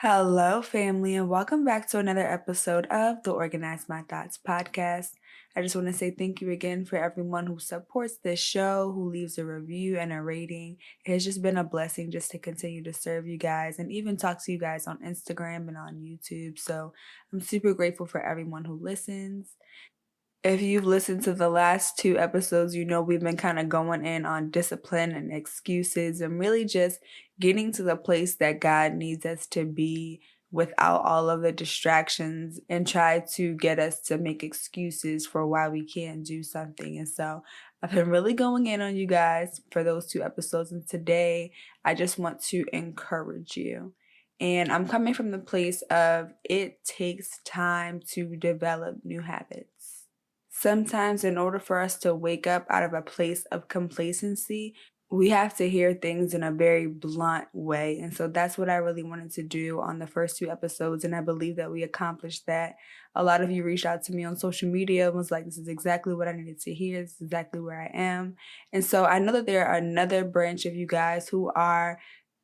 Hello, family, and welcome back to another episode of the Organize My Thoughts podcast. I just want to say thank you again for everyone who supports this show, who leaves a review and a rating. It has just been a blessing just to continue to serve you guys and even talk to you guys on Instagram and on YouTube. So I'm super grateful for everyone who listens. If you've listened to the last two episodes, you know we've been kind of going in on discipline and excuses and really just getting to the place that God needs us to be without all of the distractions and try to get us to make excuses for why we can't do something. And so I've been really going in on you guys for those two episodes. And today I just want to encourage you. And I'm coming from the place of it takes time to develop new habits. Sometimes, in order for us to wake up out of a place of complacency, we have to hear things in a very blunt way. And so that's what I really wanted to do on the first two episodes. And I believe that we accomplished that. A lot of you reached out to me on social media and was like, this is exactly what I needed to hear. This is exactly where I am. And so I know that there are another branch of you guys who are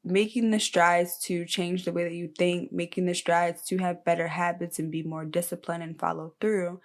making the strides to change the way that you think, making the strides to have better habits and be more disciplined and follow through.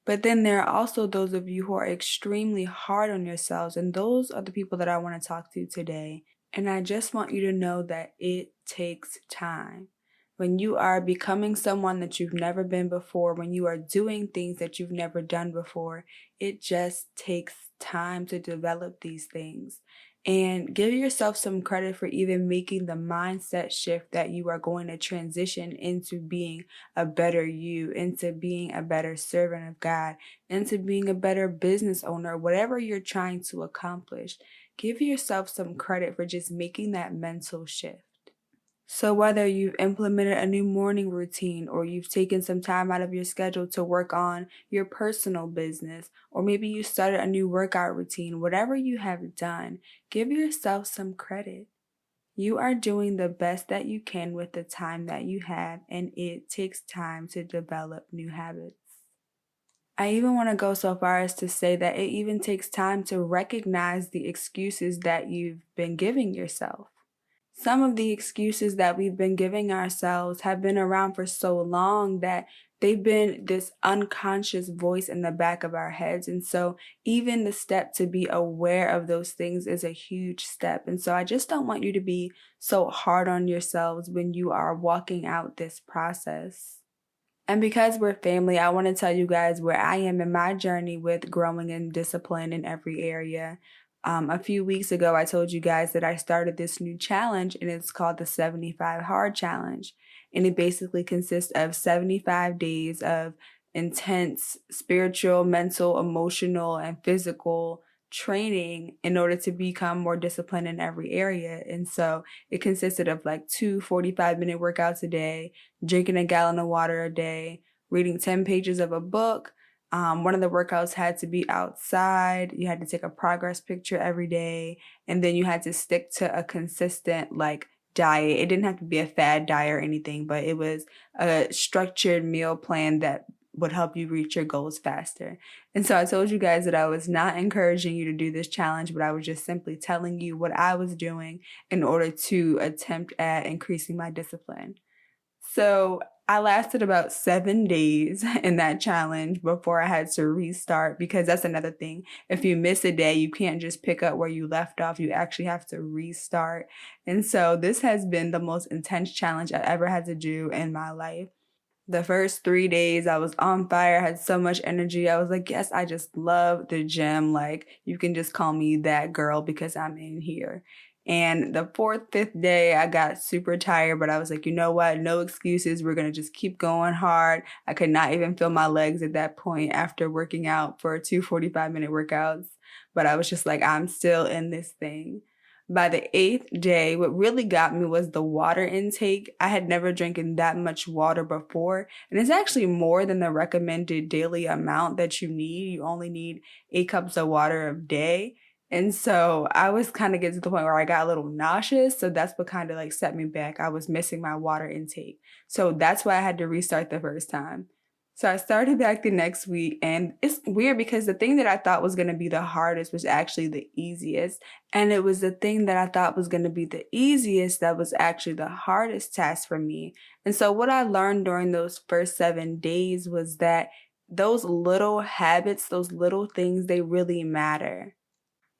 But then there are also those of you who are extremely hard on yourselves, and those are the people that I want to talk to today. And I just want you to know that it takes time. When you are becoming someone that you've never been before, when you are doing things that you've never done before, it just takes time to develop these things. And give yourself some credit for even making the mindset shift that you are going to transition into being a better you, into being a better servant of God, into being a better business owner, whatever you're trying to accomplish. Give yourself some credit for just making that mental shift. So whether you've implemented a new morning routine or you've taken some time out of your schedule to work on your personal business, or maybe you started a new workout routine, whatever you have done, give yourself some credit. You are doing the best that you can with the time that you have, and it takes time to develop new habits. I even want to go so far as to say that it even takes time to recognize the excuses that you've been giving yourself. Some of the excuses that we've been giving ourselves have been around for so long that they've been this unconscious voice in the back of our heads. And so even the step to be aware of those things is a huge step. And so I just don't want you to be so hard on yourselves when you are walking out this process. And because we're family, I want to tell you guys where I am in my journey with growing in discipline in every area. A few weeks ago, I told you guys that I started this new challenge, and it's called the 75 Hard Challenge. And it basically consists of 75 days of intense spiritual, mental, emotional, and physical training in order to become more disciplined in every area. And so it consisted of like 2 45-minute workouts a day, drinking a gallon of water a day, reading 10 pages of a book. One of the workouts had to be outside. You had to take a progress picture every day. And then you had to stick to a consistent diet. It didn't have to be a fad diet or anything, but it was a structured meal plan that would help you reach your goals faster. And so I told you guys that I was not encouraging you to do this challenge, but I was just simply telling you what I was doing in order to attempt at increasing my discipline. So I lasted about 7 days in that challenge before I had to restart, because that's another thing. If you miss a day, you can't just pick up where you left off. You actually have to restart. And so this has been the most intense challenge I ever had to do in my life. The first 3 days, I was on fire, had so much energy. I was like, yes, I just love the gym. Like, you can just call me that girl because I'm in here. And the fourth, fifth day, I got super tired, but I was like, you know what? No excuses. We're going to just keep going hard. I could not even feel my legs at that point after working out for 2 45-minute workouts. But I was just like, I'm still in this thing. By the eighth day, what really got me was the water intake. I had never drinking that much water before, and it's actually more than the recommended daily amount that you need. You only need 8 cups of water a day. And so I was kind of getting to the point where I got a little nauseous. So that's what kind of set me back. I was missing my water intake. So that's why I had to restart the first time. So I started back the next week, and it's weird because the thing that I thought was going to be the hardest was actually the easiest. And it was the thing that I thought was going to be the easiest that was actually the hardest task for me. And so what I learned during those first 7 days was that those little habits, those little things, they really matter.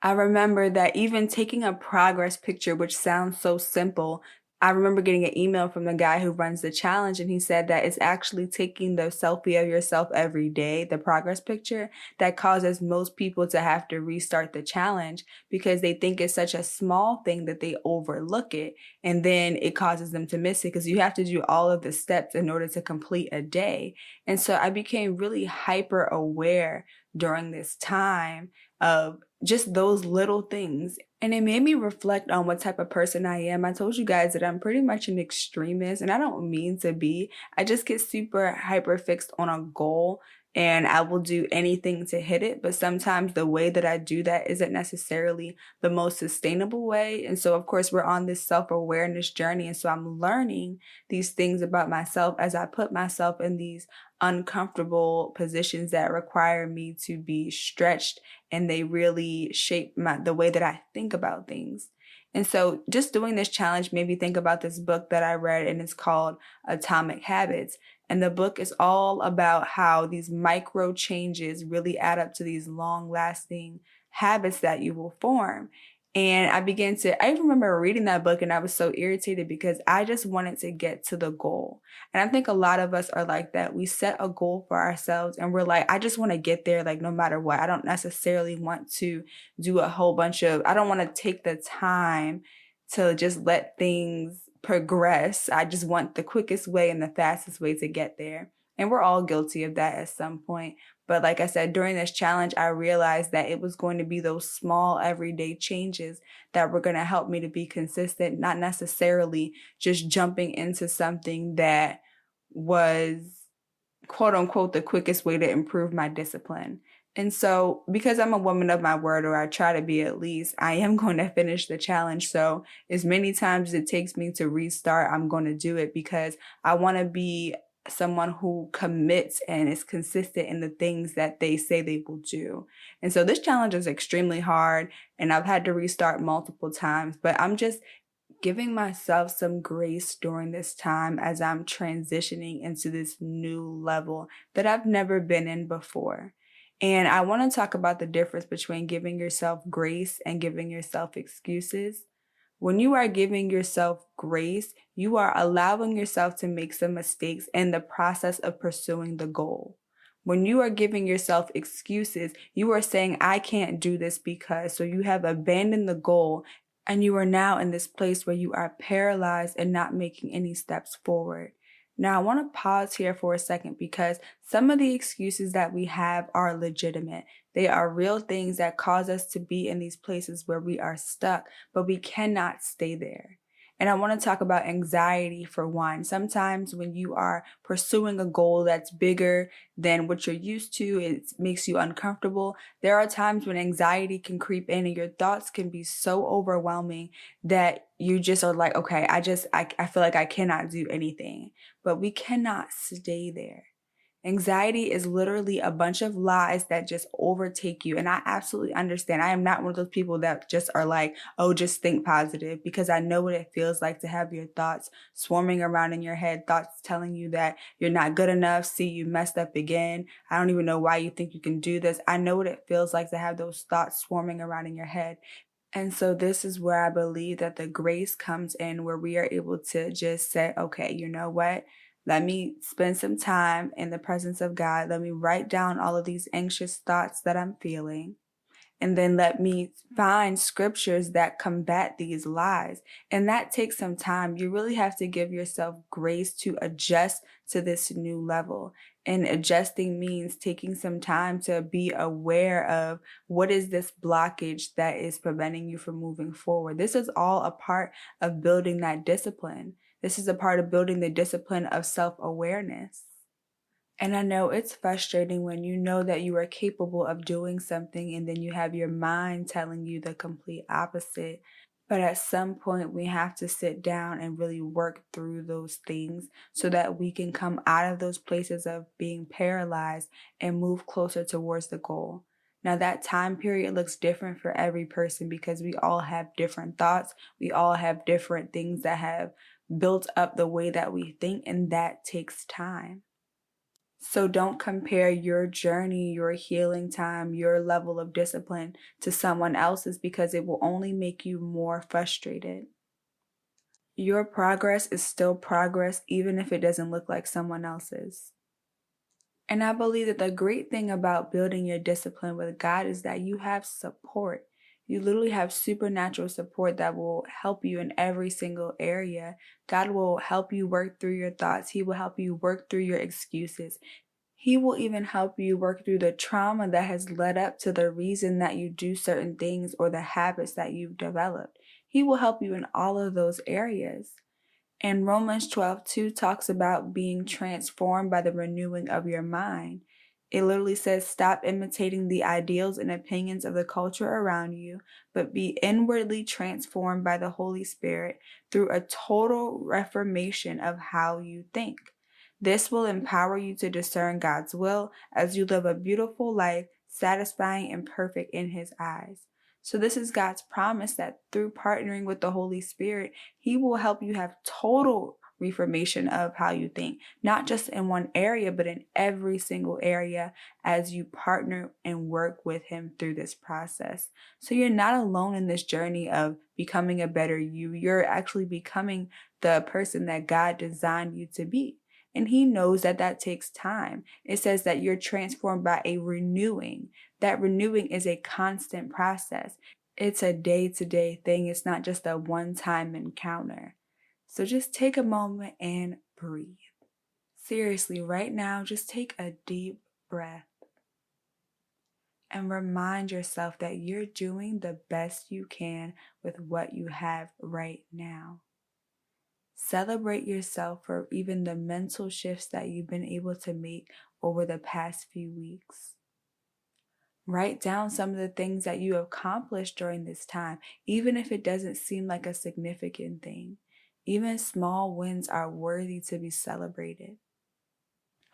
I remember that even taking a progress picture, which sounds so simple, I remember getting an email from the guy who runs the challenge, and he said that it's actually taking the selfie of yourself every day, the progress picture, that causes most people to have to restart the challenge because they think it's such a small thing that they overlook it. And then it causes them to miss it because you have to do all of the steps in order to complete a day. And so I became really hyper aware during this time of just those little things. And it made me reflect on what type of person I am. I told you guys that I'm pretty much an extremist, and I don't mean to be. I just get super hyper fixed on a goal, and I will do anything to hit it. But sometimes the way that I do that isn't necessarily the most sustainable way. And so, of course, we're on this self-awareness journey. And so I'm learning these things about myself as I put myself in these uncomfortable positions that require me to be stretched, and they really shape the way that I think about things. And so just doing this challenge made me think about this book that I read, and it's called Atomic Habits. And the book is all about how these micro changes really add up to these long lasting habits that you will form. And I even remember reading that book, and I was so irritated because I just wanted to get to the goal. And I think a lot of us are like that. We set a goal for ourselves and we're like, I just want to get there, like no matter what. I don't necessarily want to do a whole bunch of, I don't want to take the time to just let things progress. I just want the quickest way and the fastest way to get there. And we're all guilty of that at some point. But like I said, during this challenge, I realized that it was going to be those small everyday changes that were going to help me to be consistent, not necessarily just jumping into something that was quote unquote the quickest way to improve my discipline. And so, because I'm a woman of my word, or I try to be at least, I am going to finish the challenge. So, as many times as it takes me to restart, I'm going to do it because I want to be someone who commits and is consistent in the things that they say they will do. And so, this challenge is extremely hard, and I've had to restart multiple times, but I'm just giving myself some grace during this time as I'm transitioning into this new level that I've never been in before. And I want to talk about the difference between giving yourself grace and giving yourself excuses. When you are giving yourself grace, you are allowing yourself to make some mistakes in the process of pursuing the goal. When you are giving yourself excuses, you are saying, I can't do this because, so you have abandoned the goal, and you are now in this place where you are paralyzed and not making any steps forward. Now, I want to pause here for a second because some of the excuses that we have are legitimate. They are real things that cause us to be in these places where we are stuck, but we cannot stay there. And I want to talk about anxiety for one. Sometimes when you are pursuing a goal that's bigger than what you're used to, it makes you uncomfortable. There are times when anxiety can creep in and your thoughts can be so overwhelming that you just are like, okay, I feel like I cannot do anything. But we cannot stay there. Anxiety is literally a bunch of lies that just overtake you. And I absolutely understand. I am not one of those people that just are like, oh, just think positive, because I know what it feels like to have your thoughts swarming around in your head, thoughts telling you that you're not good enough. See, you messed up again. I don't even know why you think you can do this. I know what it feels like to have those thoughts swarming around in your head. And so this is where I believe that the grace comes in, where we are able to just say, okay, you know what? Let me spend some time in the presence of God. Let me write down all of these anxious thoughts that I'm feeling. And then let me find scriptures that combat these lies. And that takes some time. You really have to give yourself grace to adjust to this new level. And adjusting means taking some time to be aware of what is this blockage that is preventing you from moving forward. This is all a part of building that discipline. This is a part of building the discipline of self-awareness. And I know it's frustrating when you know that you are capable of doing something and then you have your mind telling you the complete opposite. But at some point, we have to sit down and really work through those things so that we can come out of those places of being paralyzed and move closer towards the goal. Now, that time period looks different for every person because we all have different thoughts. We all have different things that have built up the way that we think, and that takes time. So don't compare your journey, your healing time, your level of discipline to someone else's because it will only make you more frustrated. Your progress is still progress even if it doesn't look like someone else's. And I believe that the great thing about building your discipline with God is that you have support. You literally have supernatural support that will help you in every single area. God will help you work through your thoughts. He will help you work through your excuses. He will even help you work through the trauma that has led up to the reason that you do certain things or the habits that you've developed. He will help you in all of those areas. And Romans 12:2 talks about being transformed by the renewing of your mind. It literally says, stop imitating the ideals and opinions of the culture around you, but be inwardly transformed by the Holy Spirit through a total reformation of how you think. This will empower you to discern God's will as you live a beautiful life, satisfying and perfect in His eyes. So this is God's promise that through partnering with the Holy Spirit, He will help you have total reformation of how you think, not just in one area, but in every single area as you partner and work with Him through this process. So you're not alone in this journey of becoming a better you. You're actually becoming the person that God designed you to be. And He knows that that takes time. It says that you're transformed by a renewing. That renewing is a constant process. It's a day-to-day thing. It's not just a one-time encounter. So just take a moment and breathe. Seriously, right now, just take a deep breath and remind yourself that you're doing the best you can with what you have right now. Celebrate yourself for even the mental shifts that you've been able to make over the past few weeks. Write down some of the things that you accomplished during this time, even if it doesn't seem like a significant thing. Even small wins are worthy to be celebrated.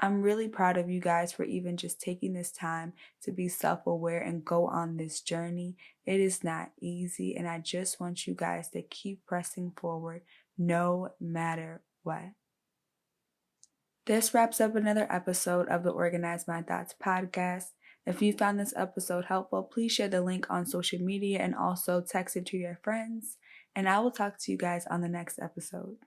I'm really proud of you guys for even just taking this time to be self-aware and go on this journey. It is not easy, and I just want you guys to keep pressing forward no matter what. This wraps up another episode of the Organize My Thoughts podcast. If you found this episode helpful, please share the link on social media and also text it to your friends. And I will talk to you guys on the next episode.